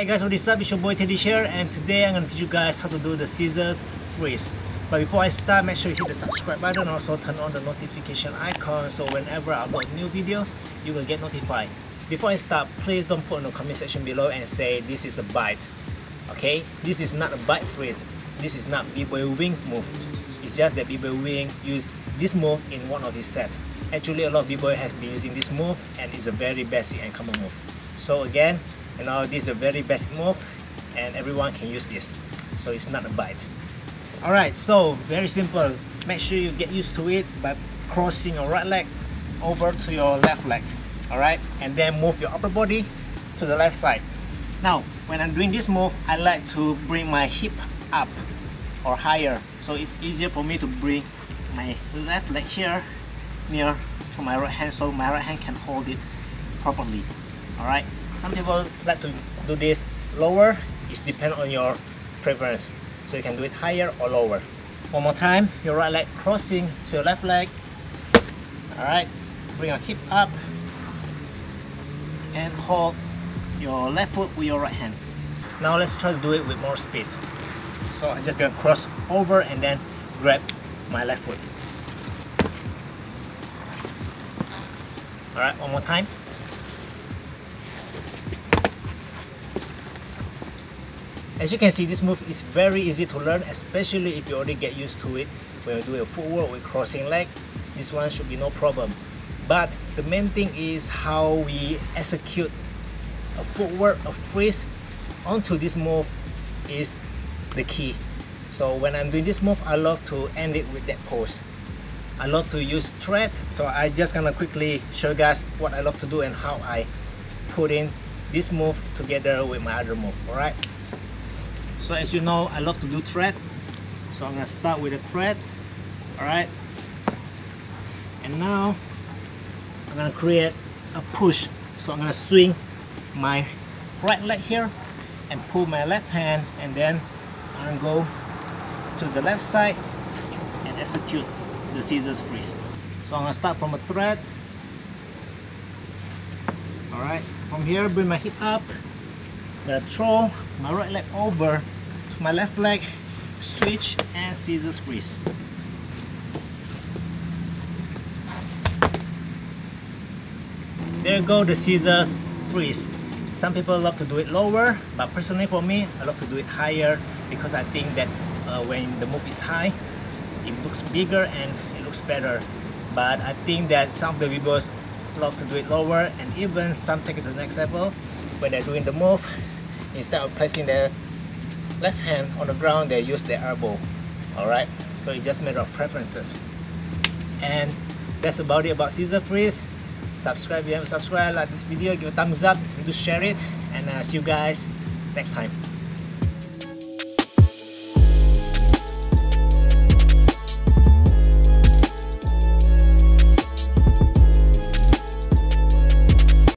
Hey guys, what is up? It's your boy Teddy here, and today I'm going to teach you guys how to do the scissors freeze. But before I start, make sure you hit the subscribe button and also turn on the notification icon so whenever I upload new video, you will get notified. Before I start, please don't put in the comment section below and say this is a bite. Okay? This is not a bite freeze. This is not B-Boy Wing's move. It's just that B-Boy Wing used this move in one of his sets. Actually, a lot of B-Boy has been using this move and it's a very basic and common move. So again, you know, this is a very basic move and everyone can use this. So it's not a bite. Alright, so very simple. Make sure you get used to it by crossing your right leg over to your left leg. Alright, and then move your upper body to the left side. Now, when I'm doing this move, I like to bring my hip up or higher. So it's easier for me to bring my left leg here near to my right hand so my right hand can hold it properly. Alright, some people like to do this lower. It depends on your preference. So you can do it higher or lower. One more time, your right leg crossing to your left leg. Alright, bring your hip up and hold your left foot with your right hand. Now let's try to do it with more speed. So I'm just gonna cross over and then grab my left foot. Alright, one more time. As you can see, this move is very easy to learn, especially if you already get used to it. When you do a footwork with crossing leg, this one should be no problem. But the main thing is how we execute a footwork, a freeze onto this move is the key. So when I'm doing this move, I love to end it with that pose. I love to use thread, so I just gonna quickly show you guys what I love to do and how I put in this move together with my other move. Alright. So as you know, I love to do thread. So I'm gonna start with a thread. Alright. And now I'm gonna create a push. So I'm gonna swing my right leg here and pull my left hand, and then I'm gonna go to the left side and execute the scissors freeze. So I'm gonna start from a thread. Alright, from here bring my hip up. I'm gonna throw my right leg over to my left leg, switch and scissors freeze. There you go, the scissors freeze. Some people love to do it lower, but personally for me, I love to do it higher because I think that when the move is high, it looks bigger and it looks better. But I think that some of the b-boys love to do it lower, and even some take it to the next level. When they're doing the move, instead of placing their left hand on the ground, they use their elbow. Alright, so it's just a matter of preferences. And that's about it about scissor freeze. Subscribe if you haven't subscribed, like this video, give a thumbs up, and do share it, and see you guys next time.